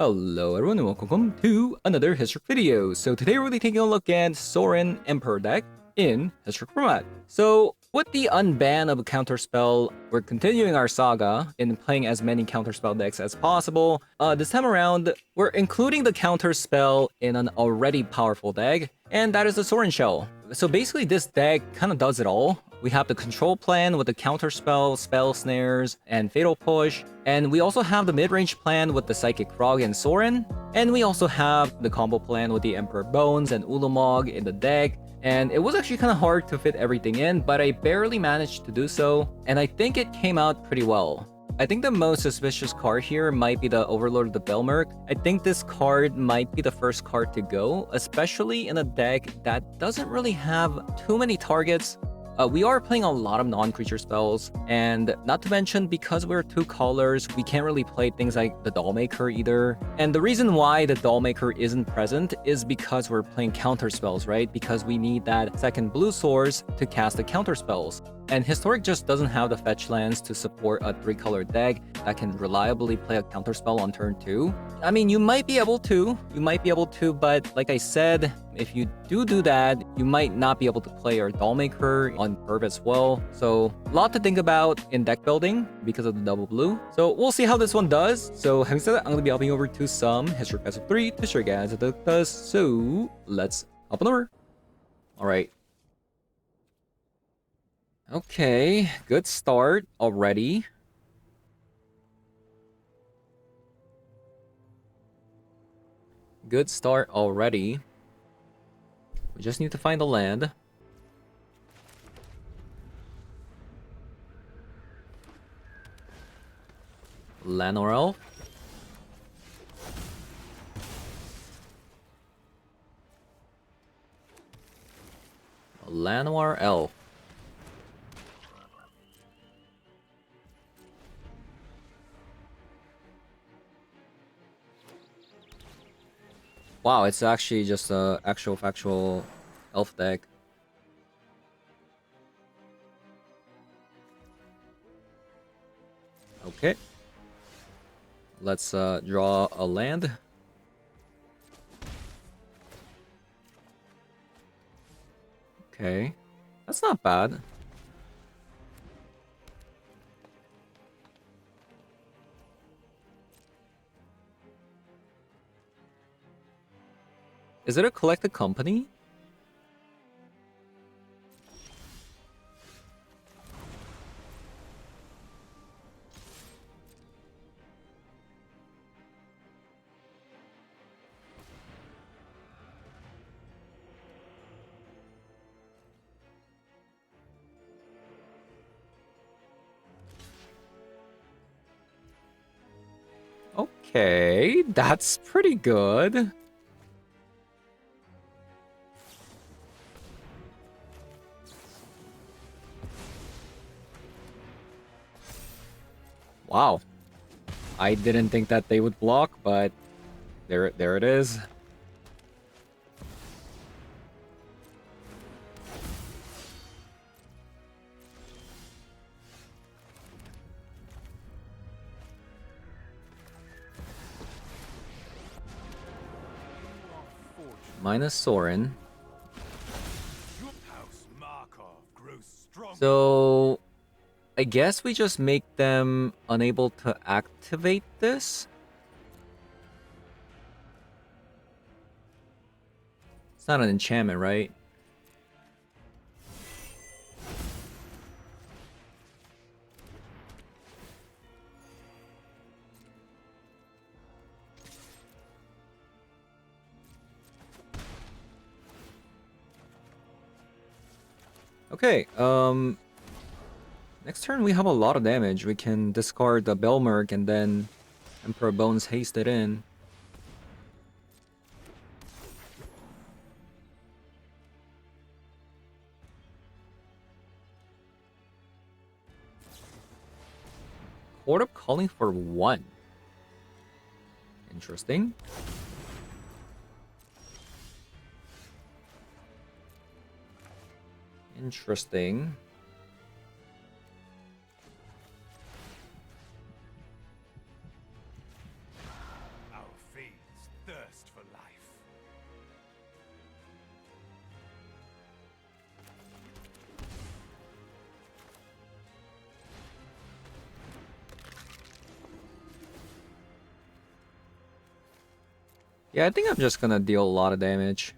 Hello everyone and welcome to another Historic video. So today we're really taking a look at Sorin Emperor deck in Historic format. So with the unban of a Counterspell, we're continuing our saga in playing as many Counterspell decks as possible. This time around, we're including the Counterspell in an already powerful deck, and that is the Sorin-Tell. So basically this deck kind of does it all. We have the control plan with the Counterspell, Spell Snares, and Fatal Push. And we also have the mid-range plan with the Psychic Frog and Sorin. And we also have the combo plan with the Emperor Bones and Ulamog in the deck. And it was actually kind of hard to fit everything in, but I barely managed to do so. And I think it came out pretty well. I think the most suspicious card here might be the Overlord of the Belmerk. I think this card might be the first card to go, especially in a deck that doesn't really have too many targets. We are playing a lot of non-creature spells, and not to mention, because we're two colors, we can't really play things like the Dollmaker either. And the reason why the Dollmaker isn't present is because we're playing counter spells, right? Because we need that second blue source to cast the counter spells. And Historic just doesn't have the fetch lands to support a 3-color deck that can reliably play a counterspell on turn 2. I mean, you might be able to, but like I said, if you do that, you might not be able to play your Dollmaker on curve as well. So, a lot to think about in deck building because of the double blue. So, we'll see how this one does. So, having said that, I'm going to be hopping over to some Historic Best of 3 to show you guys how it does. So, let's hop on over. Alright. Okay, good start already. Good start already. We just need to find the land. Llanowar Elf. Llanowar Elf. Wow, it's actually just a actual factual elf deck. Okay. Let's draw a land. Okay. That's not bad. Is it a collected company? Okay, that's pretty good. Wow. I didn't think that they would block, but there it is. Minus Sorin. So I guess we just make them unable to activate this. It's not an enchantment, right? Okay, next turn we have a lot of damage. We can discard the Belmerk and then Emperor Bones haste it in. Court of Calling for 1. Interesting. Interesting. Yeah, I think I'm just gonna deal a lot of damage.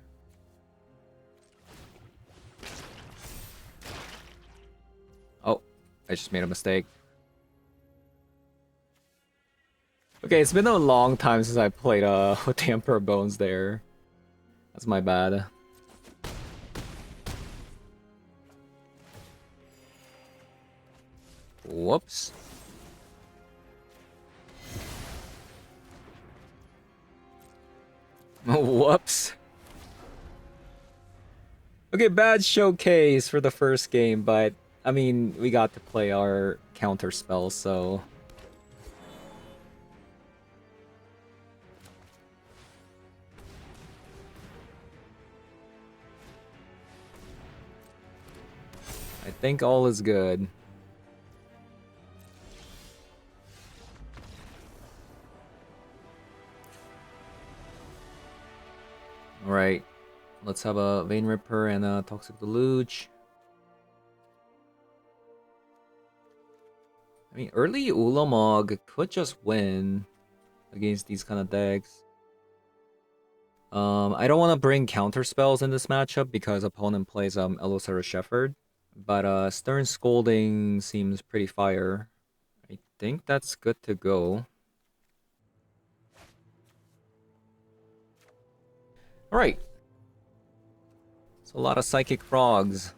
Oh, I just made a mistake. Okay, it's been a long time since I played with the Emperor Bones there. That's my bad. Whoops. Whoops. Okay, bad showcase for the first game, but I mean, we got to play our counterspell, so I think all is good. Alright, let's have a Vein Ripper and a Toxic Deluge. I mean, early Ulamog could just win against these kind of decks. I don't want to bring counter spells in this matchup because opponent plays Elosara Shepherd, but Stern Scolding seems pretty fire. I think that's good to go. All right. It's a lot of Psychic Frogs.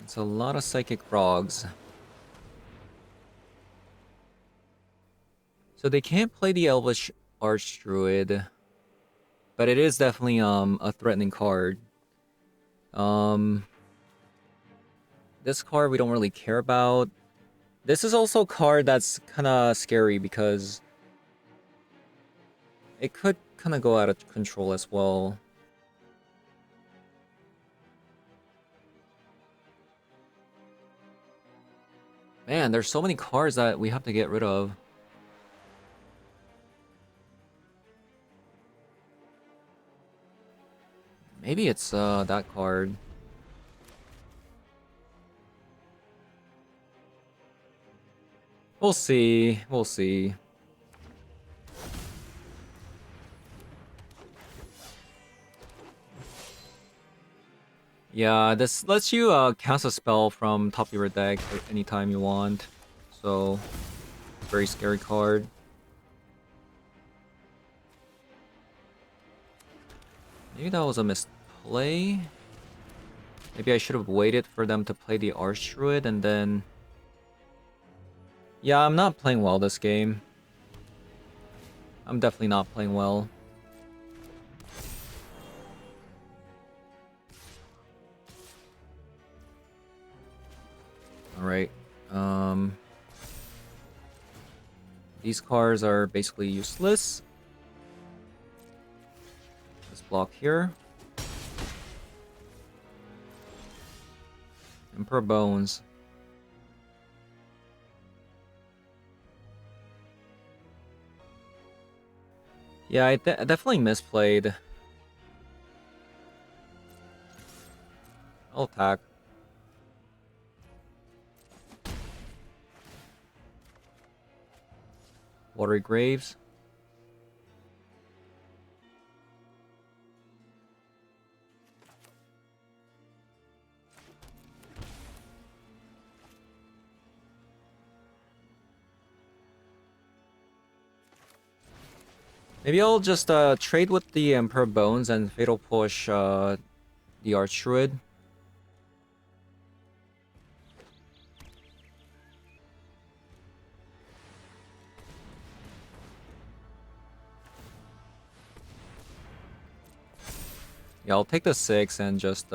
It's a lot of Psychic Frogs. So they can't play the Elvish Archdruid, but it is definitely a threatening card. This card we don't really care about. This is also a card that's kind of scary because it could kind of go out of control as well. Man, there's so many cards that we have to get rid of. Maybe it's that card. We'll see. We'll see. Yeah, this lets you cast a spell from top of your deck anytime you want. So, very scary card. Maybe that was a misplay. Maybe I should have waited for them to play the Archdruid and then... Yeah, I'm not playing well this game. I'm definitely not playing well. Alright. These cards are basically useless. Let's block here. Emperor Bones. Yeah, I definitely misplayed. I'll attack. Watery Graves. Maybe I'll just trade with the Emperor Bones and Fatal Push the Archdruid. Yeah, I'll take the 6 and just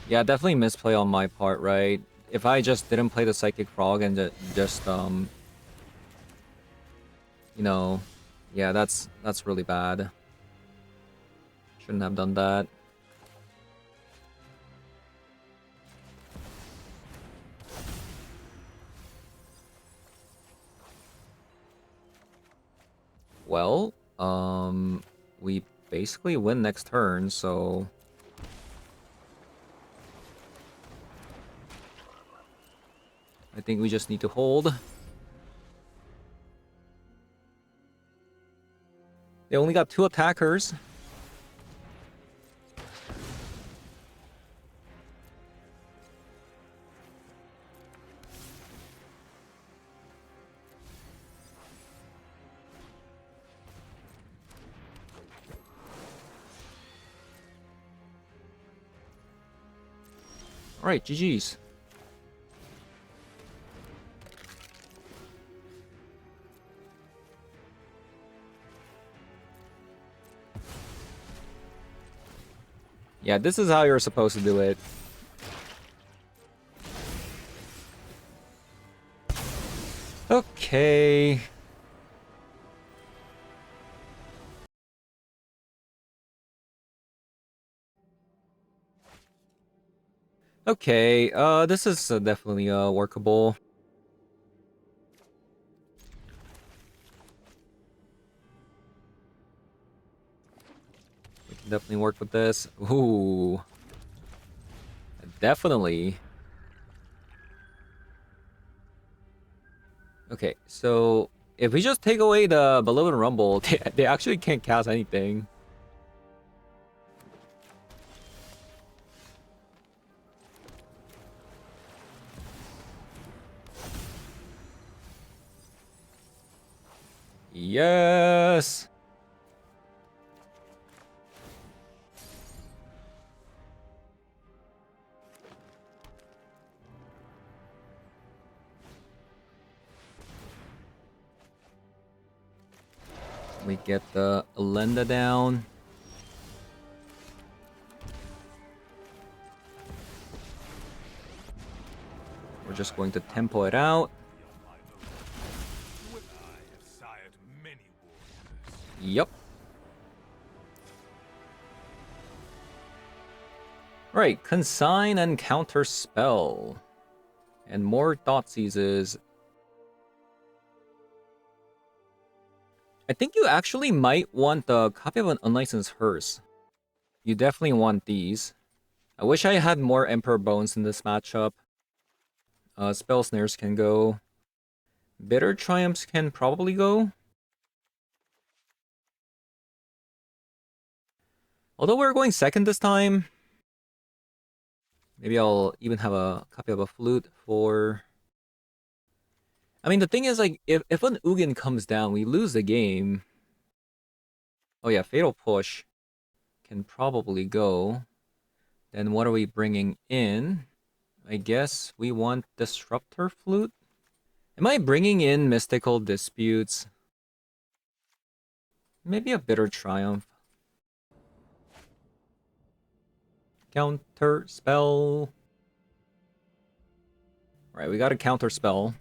yeah, definitely misplay on my part, right? If I just didn't play the Psychic Frog and just you know, yeah, that's really bad. Shouldn't have done that. Well, we basically win next turn, so I think we just need to hold. They only got 2 attackers. Alright, GG's. Yeah, this is how you're supposed to do it. Okay. Okay, this is definitely workable. We can definitely work with this. Ooh. Definitely. Okay, so if we just take away the Beloved Rumble, they actually can't cast anything. Yes! We get the Elenda down. We're just going to tempo it out. Yup. Right, Consign and Counterspell. And more Thoughtseizes. I think you actually might want a copy of an Unlicensed Hearse. You definitely want these. I wish I had more Emperor Bones in this matchup. Spell Snares can go. Bitter Triumphs can probably go. Although we're going second this time. Maybe I'll even have a copy of a Flute for... I mean, the thing is, like, if an Ugin comes down, we lose the game. Oh yeah, Fatal Push can probably go. Then what are we bringing in? I guess we want Disruptor Flute? Am I bringing in Mystical Disputes? Maybe a Bitter Triumph. Counterspell. Right, we got a Counterspell.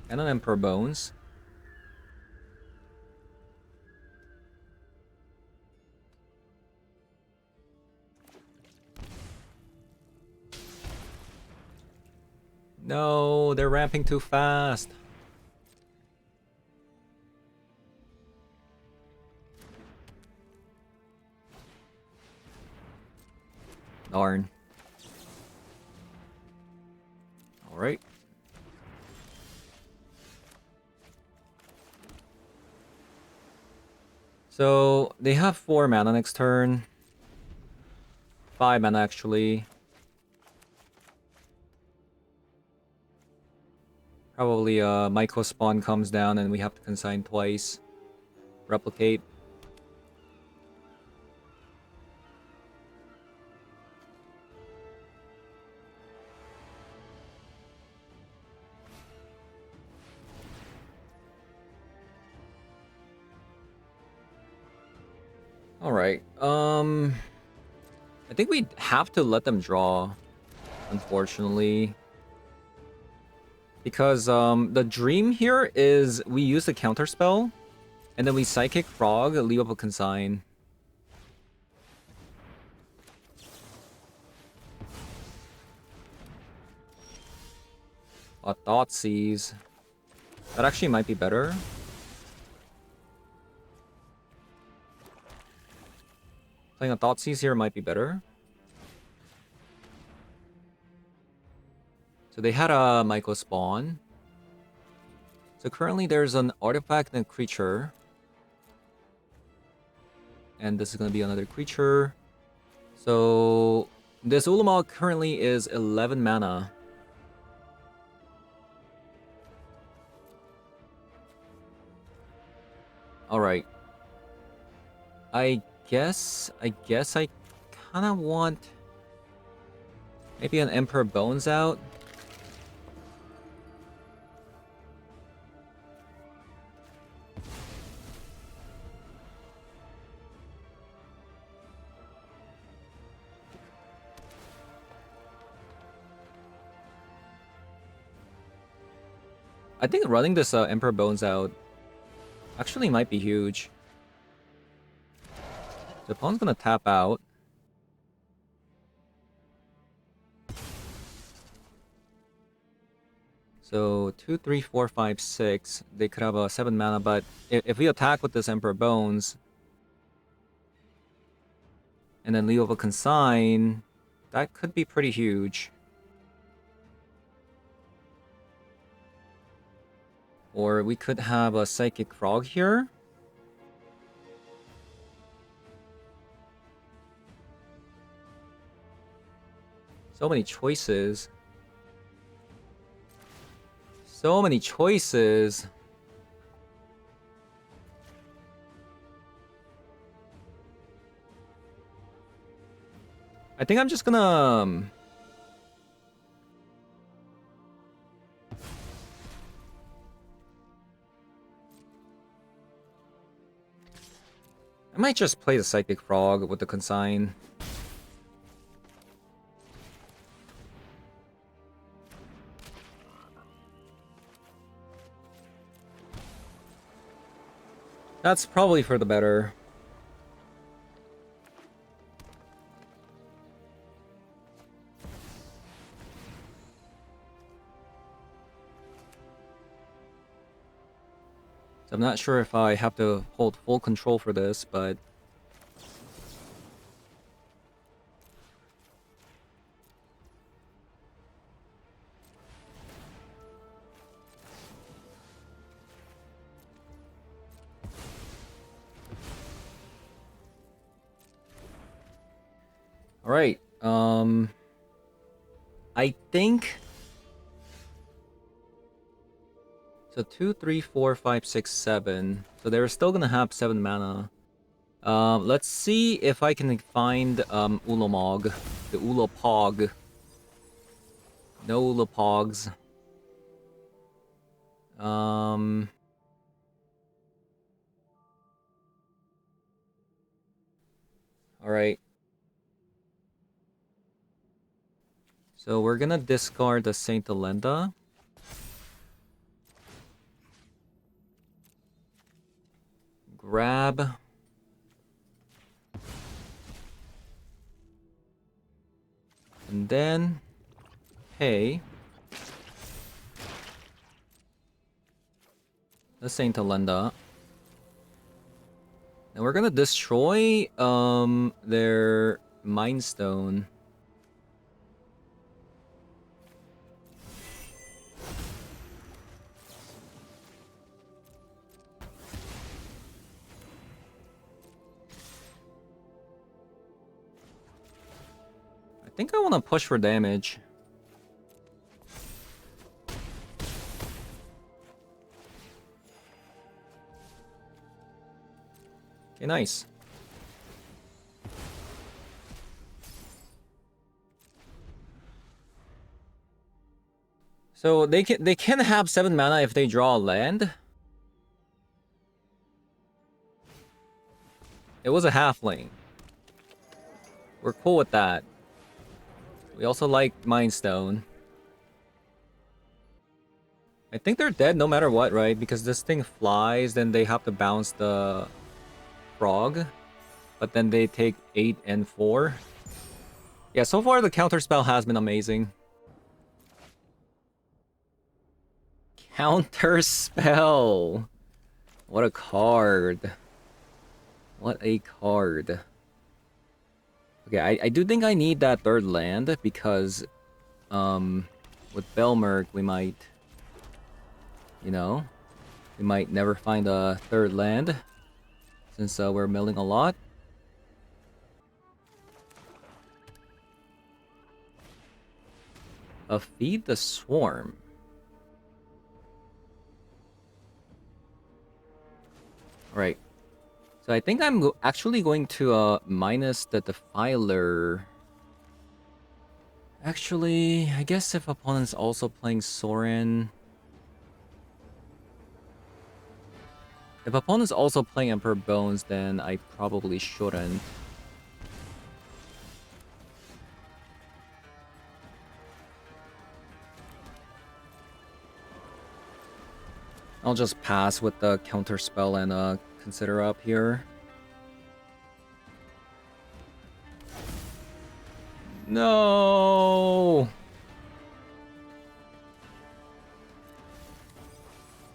And an Emperor Bones. No, they're ramping too fast. Darn. Alright. So, they have 4 mana next turn. 5 mana, actually. Probably Myco Spawn comes down and we have to consign twice. Replicate. Alright, I think we have to let them draw, unfortunately. Because, the dream here is we use the Counterspell, and then we Psychic Frog, leave up a Consign. A Thoughtseize. That actually might be better. Playing a Thoughtseize here might be better. So they had a Myco spawn. So currently there's an artifact and a creature. And this is going to be another creature. So this Ulamog currently is 11 mana. Alright. I guess I kind of want maybe an Emperor Bones out. I think running this Emperor Bones out actually might be huge. The opponent's gonna tap out. So 2, 3, 4, 5, 6. They could have a 7 mana, but if we attack with this Emperor Bones and then leave over Consign, that could be pretty huge. Or we could have a Psychic Frog here. So many choices. So many choices. I think I'm just gonna... I might just play the Psychic Frog with the Consign. That's probably for the better. So I'm not sure if I have to hold full control for this, but... Alright, I think... So 2, 3, 4, 5, 6, 7. So they're still gonna have 7 mana. Let's see if I can find Ulamog. The Ulapog. No Ulapogs. Alright. So we're gonna discard the Saint Elenda. Grab. And then pay the Saint Elenda. And we're gonna destroy their Mind Stone. I think I want to push for damage. Okay, nice. So they can have 7 mana if they draw a land. It was a halfling. We're cool with that. We also like Mind Stone. I think they're dead no matter what, right? Because this thing flies, then they have to bounce the frog. But then they take 8 and 4. Yeah, so far the counterspell has been amazing. Counterspell! What a card. What a card. Okay, I do think I need that third land because With Belmerg, we might, you know, we might never find a third land since we're milling a lot. Feed the Swarm. Alright. So I think I'm actually going to minus the Defiler. Actually, I guess if opponent's also playing Sorin... If opponent's also playing Emperor Bones, then I probably shouldn't. I'll just pass with the Counterspell and consider up here. No!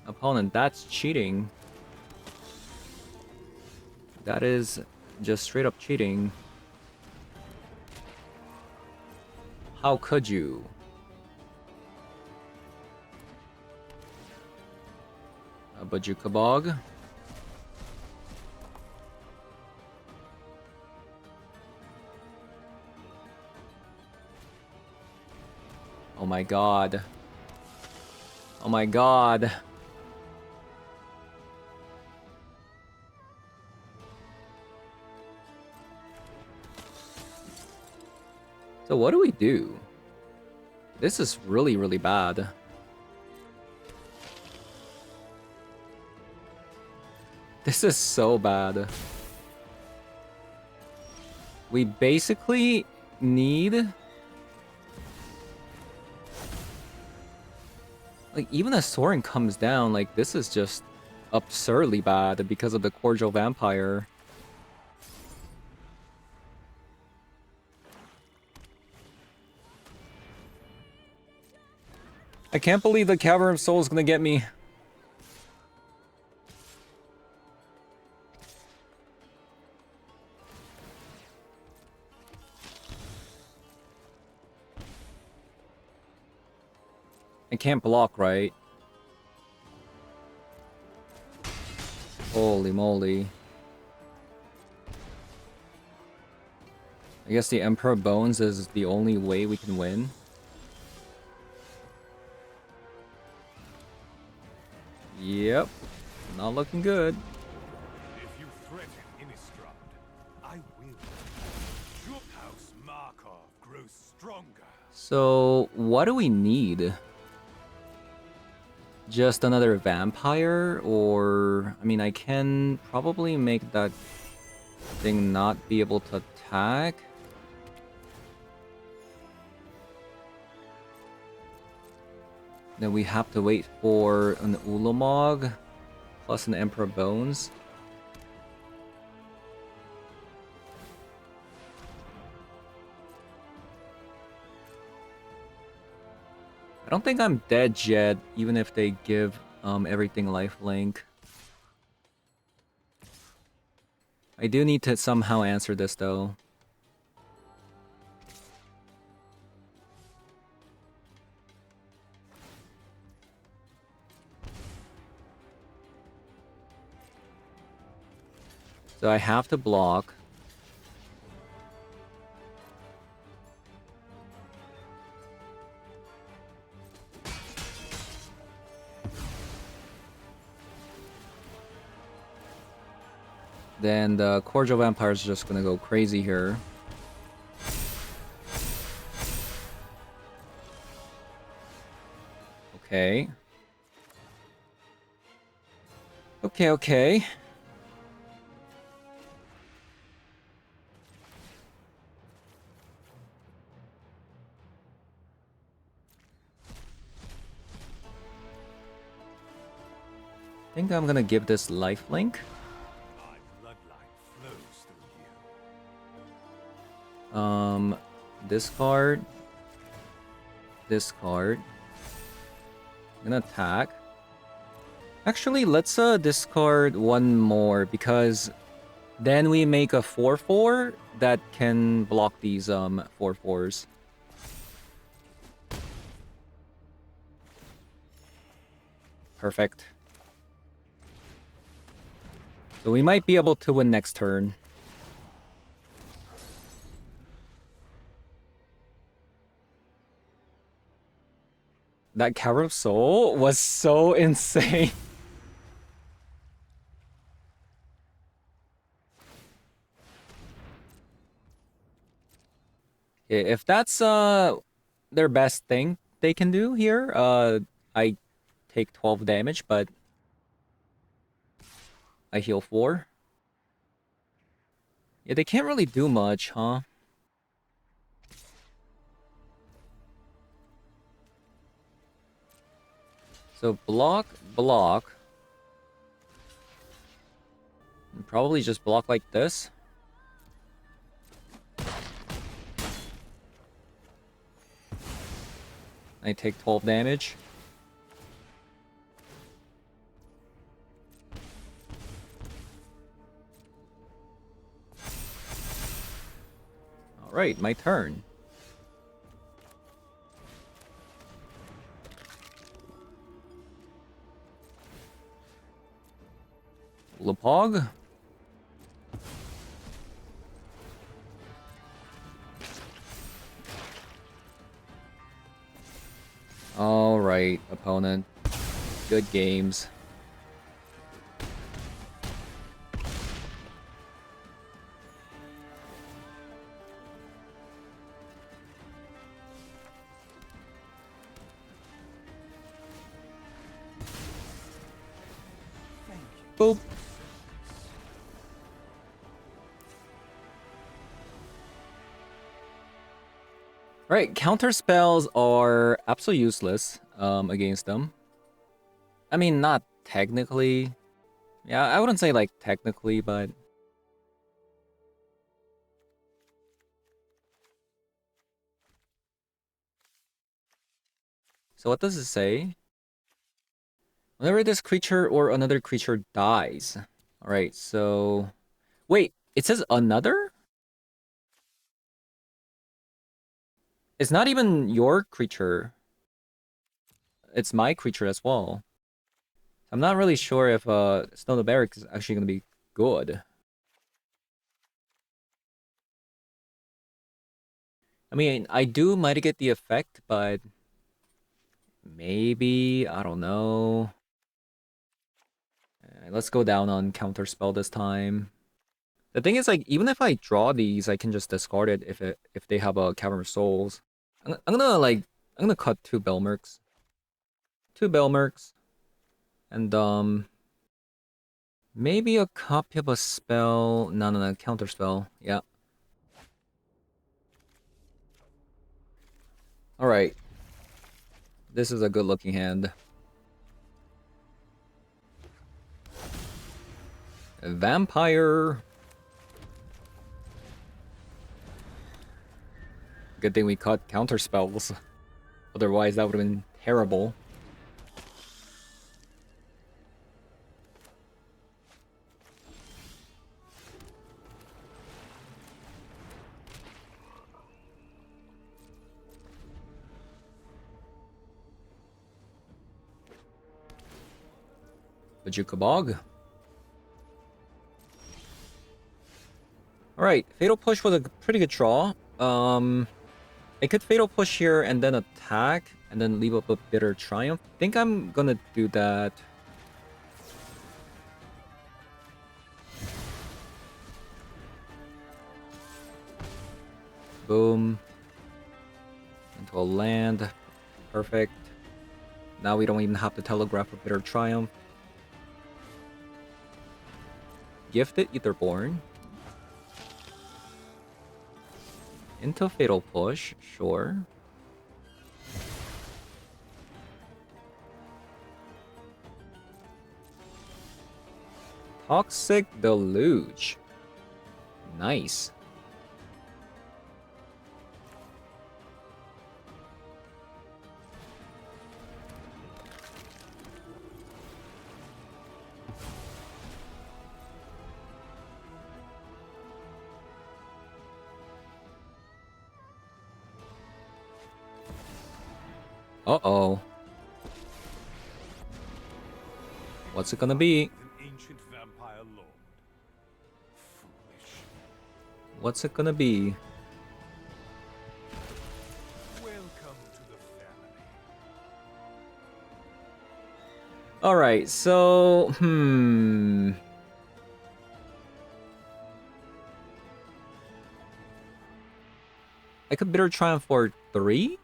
Opponent, that's cheating. That is just straight up cheating. How could you? Bajukabog. Oh my god. Oh my god. So what do we do? This is really, really bad. This is so bad. We basically need... Like, even as Sorin comes down, like, this is just absurdly bad because of the Cordial Vampire. I can't believe the Cavern of Souls is gonna get me. I can't block, right? Holy moly. I guess the Emperor Bones is the only way we can win. Yep. Not looking good. If you threaten Innistrad, I will. Your house Markov grows stronger. So, what do we need? Just another vampire? Or... I mean, I can probably make that thing not be able to attack. Then we have to wait for an Ulamog plus an Emperor Bones. I don't think I'm dead yet, even if they give everything lifelink. I do need to somehow answer this though. So I have to block. Then the Cordial Vampire is just gonna go crazy here. Okay. Okay. I think I'm gonna give this lifelink. Discard. Discard. I'm gonna attack. Actually, let's discard one more because then we make a 4/4 that can block these 4/4s. Perfect. So we might be able to win next turn. That Cavern of Soul was so insane. If that's their best thing they can do here, I take 12 damage, but I heal 4. Yeah, they can't really do much, huh? So block, block. And probably just block like this. I take 12 damage. Alright, my turn. Lepog. Alright, opponent. Good games. Boop. Right, counter spells are absolutely useless against them. I mean, not technically. Yeah, I wouldn't say like technically, but so what does it say? Whenever this creature or another creature dies. Alright, so wait, it says another? It's not even your creature. It's my creature as well. I'm not really sure if Stone of Barracks is actually gonna be good. I mean, I do mitigate the effect, but maybe, I don't know. Let's go down on Counterspell this time. The thing is, like, even if I draw these, I can just discard it if they have a Cavern of Souls. I'm gonna cut 2 Belmerks. 2 Belmerks. And maybe a copy of a spell. No, Counterspell. Yeah. Alright. This is a good looking hand. A vampire. Good thing we cut counterspells. Otherwise, that would have been terrible. Bajukabog. Alright, Fatal Push was a pretty good draw. I could Fatal Push here and then attack, and then leave up a Bitter Triumph. I think I'm gonna do that. Boom. Into a land. Perfect. Now we don't even have to telegraph a Bitter Triumph. Gifted Etherborn. Into Fatal Push, sure. Toxic Deluge. Nice. Uh-oh. What's it gonna be? An ancient vampire lord. Foolish. What's it gonna be? Welcome to the family. Alright, so... I could Bitter Triumph for 3?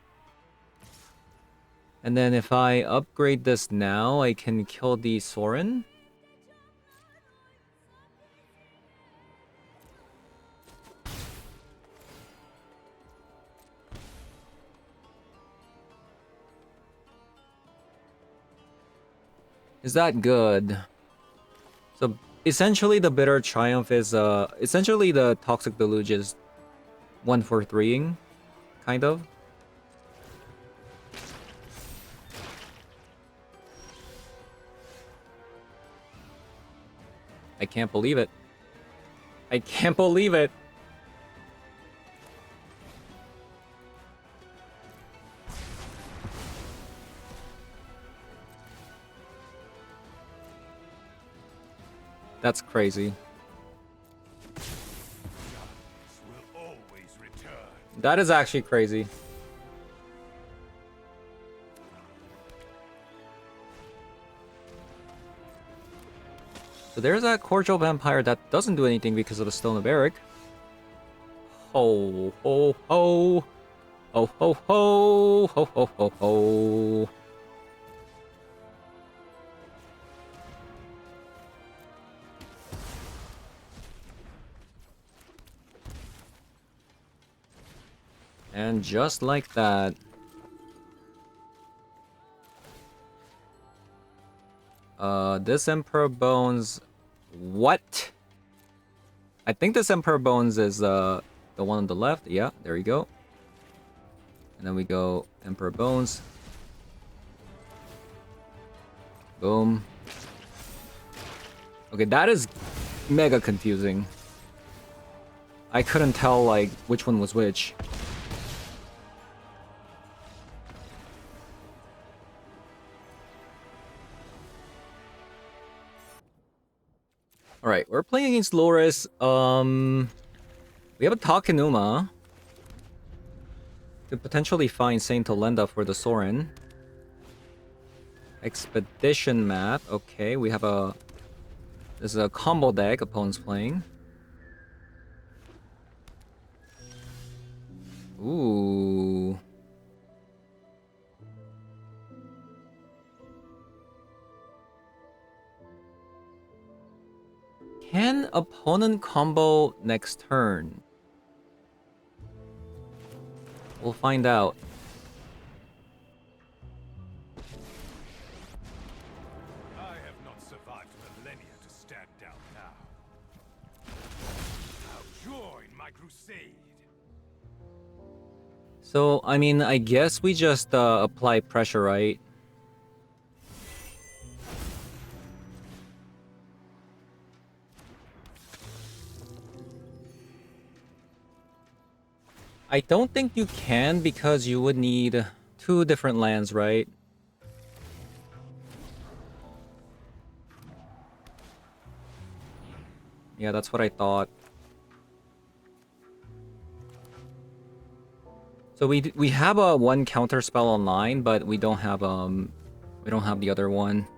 And then if I upgrade this now, I can kill the Sorin. Is that good? So essentially the Bitter Triumph is essentially the Toxic Deluge is 1 for 3ing, kind of. I can't believe it. I can't believe it. That's crazy. Darkness will always return. That is actually crazy. So there's that Cordial Vampire that doesn't do anything because of the Stone of Eric. Ho, ho, ho. Ho, ho, ho. Ho, ho, ho, ho. And just like that. This Emperor Bones... What? I think this Emperor Bones is the one on the left. Yeah, there you go. And then we go Emperor Bones. Boom. Okay, that is mega confusing. I couldn't tell, like, which one was which. Alright, we're playing against Loris. We have a Takenuma. Could potentially find Saint Olenda for the Sorin. Expedition map. Okay, we have a... This is a combo deck opponent's playing. Ooh. Can opponent combo next turn? We'll find out. I have not survived millennia to stand down now. Now join my crusade. So, I mean, I guess we just apply pressure, right? I don't think you can because you would need 2 different lands, right? Yeah, that's what I thought. So we have a 1 counterspell online, but we don't have the other one.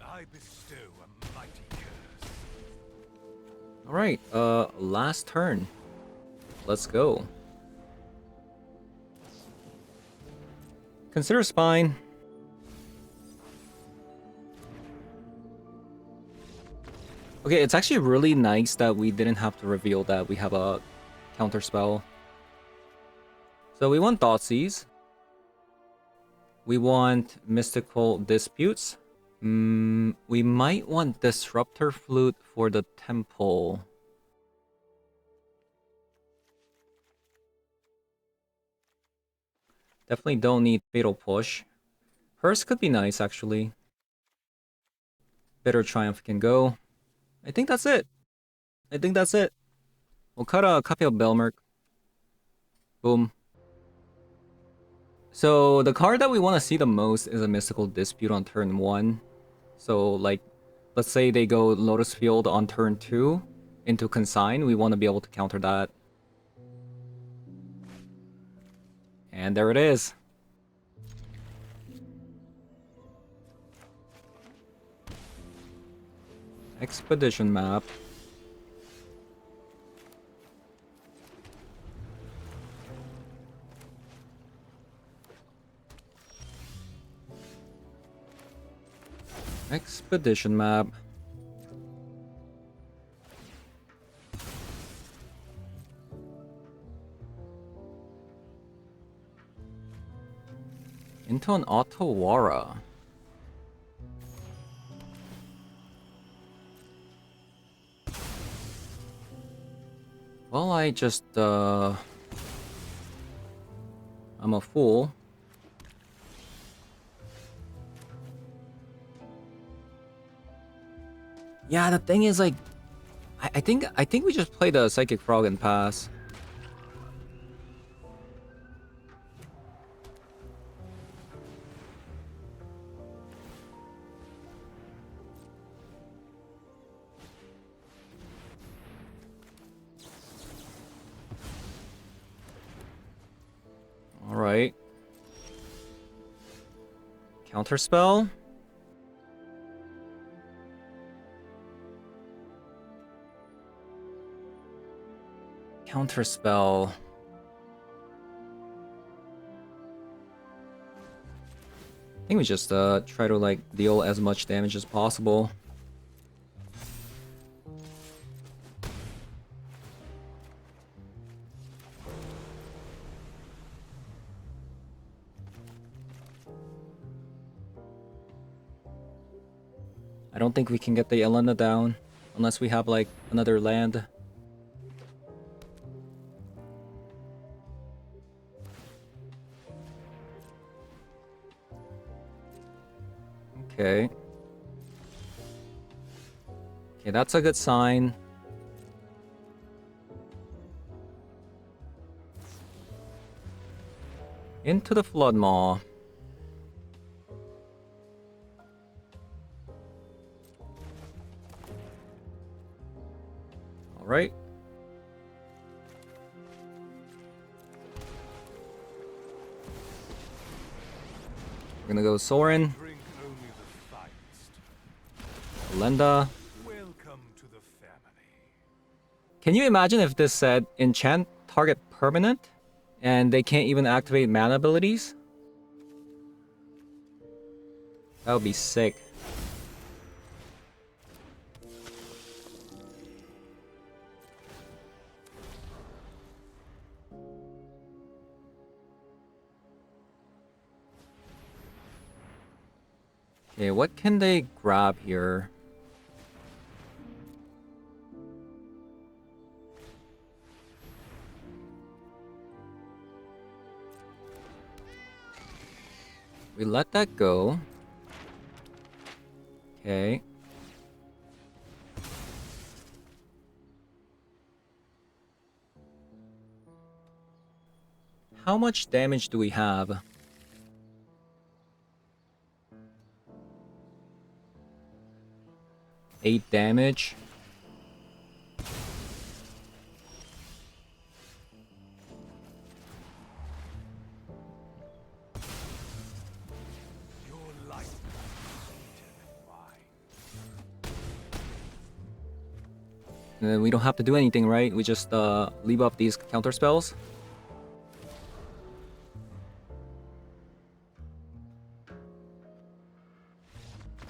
I bestow a mighty curse. All right, last turn. Let's go. Consider Spine. Okay, it's actually really nice that we didn't have to reveal that we have a counterspell. So we want Thoughtseize. We want Mystical Disputes. We might want Disruptor Flute for the Temple. Definitely don't need Fatal Push. Hearse could be nice, actually. Bitter Triumph can go. I think that's it. I think that's it. We'll cut a copy of Belmerk. Boom. So the card that we want to see the most is a Mystical Dispute on turn 1. So like, let's say they go Lotus Field on turn 2 into Consign. We want to be able to counter that. And there it is. Expedition map. Expedition map. Into an Otawara. Well, I just, I'm a fool. Yeah, the thing is, like, I think we just play the Psychic Frog and pass. All right. Counterspell. Counterspell. I think we just try to like deal as much damage as possible. I don't think we can get the Elena down unless we have like another land. Okay. Okay, that's a good sign. Into the Flood Maw. Alright. We're gonna go Sorin. Lenda. Welcome to the family. Can you imagine if this said enchant target permanent and they can't even activate mana abilities? That would be sick. Okay, what can they grab here? We let that go. Okay. How much damage do we have? Eight damage. And then we don't have to do anything, right? We just leave up these counter spells.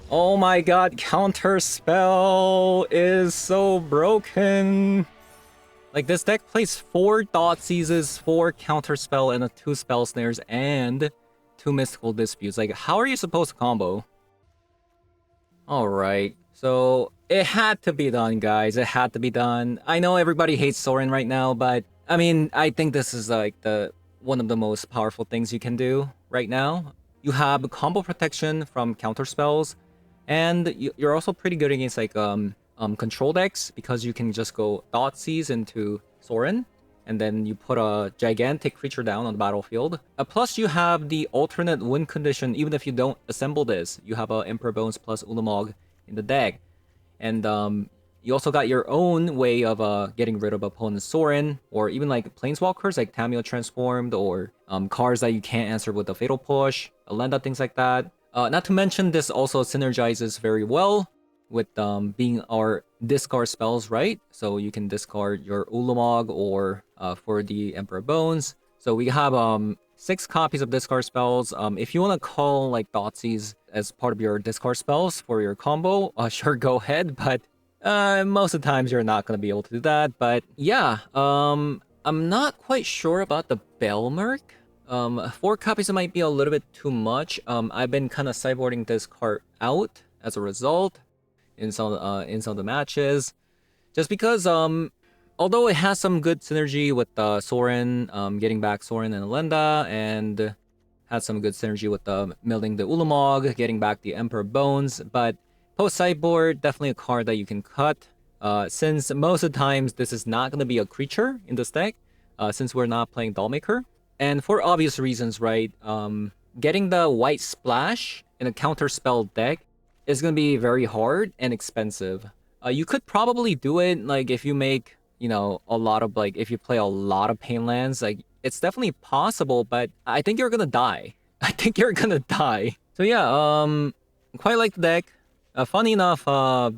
Oh my god, Counterspell is so broken. Like, this deck plays 4 Thought Seizes, 4 Counterspell, and 2 Spell Snares, and 2 Mystical Disputes. Like, how are you supposed to combo? Alright, so it had to be done, guys. It had to be done. I know everybody hates Sorin right now, but I mean, I think this is like one of the most powerful things you can do right now. You have combo protection from counter spells, and you're also pretty good against like control decks because you can just go Thoughtseize into Sorin, and then you put a gigantic creature down on the battlefield. Plus, you have the alternate win condition. Even if you don't assemble this, you have a Emperor Bones plus Ulamog in the deck, and you also got your own way of getting rid of opponent's Sorin, or even like planeswalkers like Tamio Transformed, or cards that you can't answer with the Fatal Push, Alenda, things like that. Not to mention, this also synergizes very well with being our discard spells, right? So you can discard your Ulamog or for the Emperor Bones. So we have 6 copies of discard spells. If you want to call like Thoughtseize as part of your discard spells for your combo, sure, go ahead. But most of the times you're not going to be able to do that. But yeah, I'm not quite sure about the Belmerk. 4 copies might be a little bit too much. I've been kind of sideboarding this card out as a result in some of the matches, just because although it has some good synergy with Sorin, getting back Sorin and Alenda, and had some good synergy with milling the Ulamog, getting back the Emperor Bones, but post sideboard, definitely a card that you can cut, since most of the times this is not going to be a creature in this deck, since we're not playing Dollmaker. And for obvious reasons, right? Getting the white splash in a counterspell deck is going to be very hard and expensive. You could probably do it, like, if you make, you know, a lot of, like, if you play a lot of pain lands, like, it's definitely possible, but I think you're going to die. I think you're going to die. So yeah, quite like the deck. Funny enough,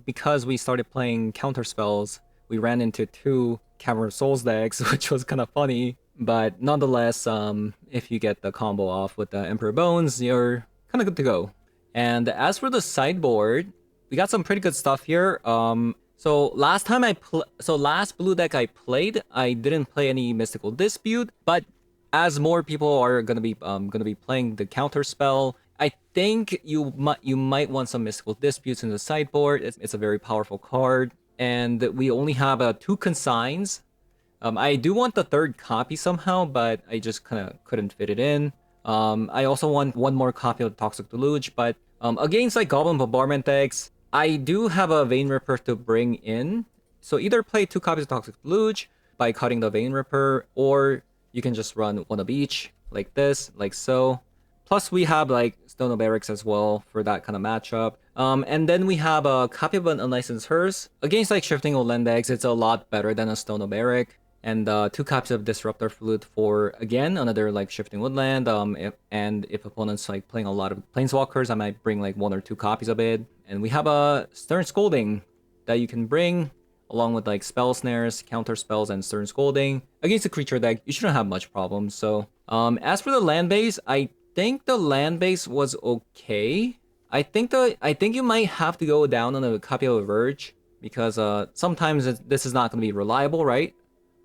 because we started playing counterspells, we ran into 2 Cavern of Souls decks, which was kind of funny. But nonetheless, if you get the combo off with the Emperor Bones, you're kind of good to go. And as for the sideboard, we got some pretty good stuff here. So last blue deck I played, I didn't play any Mystical Dispute, but as more people are gonna be playing the Counterspell, I think you might want some Mystical Disputes in the sideboard. It's a very powerful card, and we only have 2 consigns. I do want the 3rd copy somehow, but I just kind of couldn't fit it in. I also want 1 more copy of Toxic Deluge, but against like Goblin Bombardment decks, I do have a Vein Ripper to bring in. So either play 2 copies of Toxic Deluge by cutting the Vein Ripper, or you can just run 1 of each, like this, like so. Plus we have like Stone of Barracks as well for that kind of matchup. And then we have a copy of an Unlicensed Hearse. Against like Shifting Woodland decks, it's a lot better than a Stone of Barrack. And 2 copies of Disruptor Flute for, again, another like Shifting Woodland. If opponents like playing a lot of Planeswalkers, I might bring like 1 or 2 copies of it. And we have a Stern Scolding that you can bring along with like Spell Snares, Counter Spells, and Stern Scolding. Against a creature deck, you shouldn't have much problems. So as for the land base, I think the land base was okay. I think you might have to go down on a copy of a Verge, because sometimes this is not going to be reliable, right?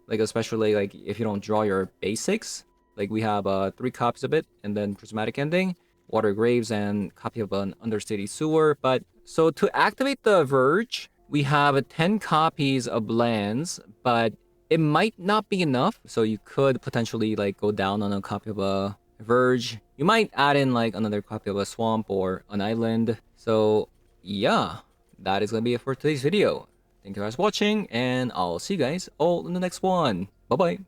Like, especially like if you don't draw your basics. Like we have 3 copies of it, and then Prismatic Ending, Water Graves, and copy of an Undercity Sewer. But so to activate the Verge, we have 10 copies of lands, but it might not be enough. So you could potentially like go down on a copy of a Verge. You might add in like another copy of a Swamp or an Island. So yeah, that is gonna be it for today's video. Thank you guys for watching, and I'll see you guys all in the next one. Bye bye.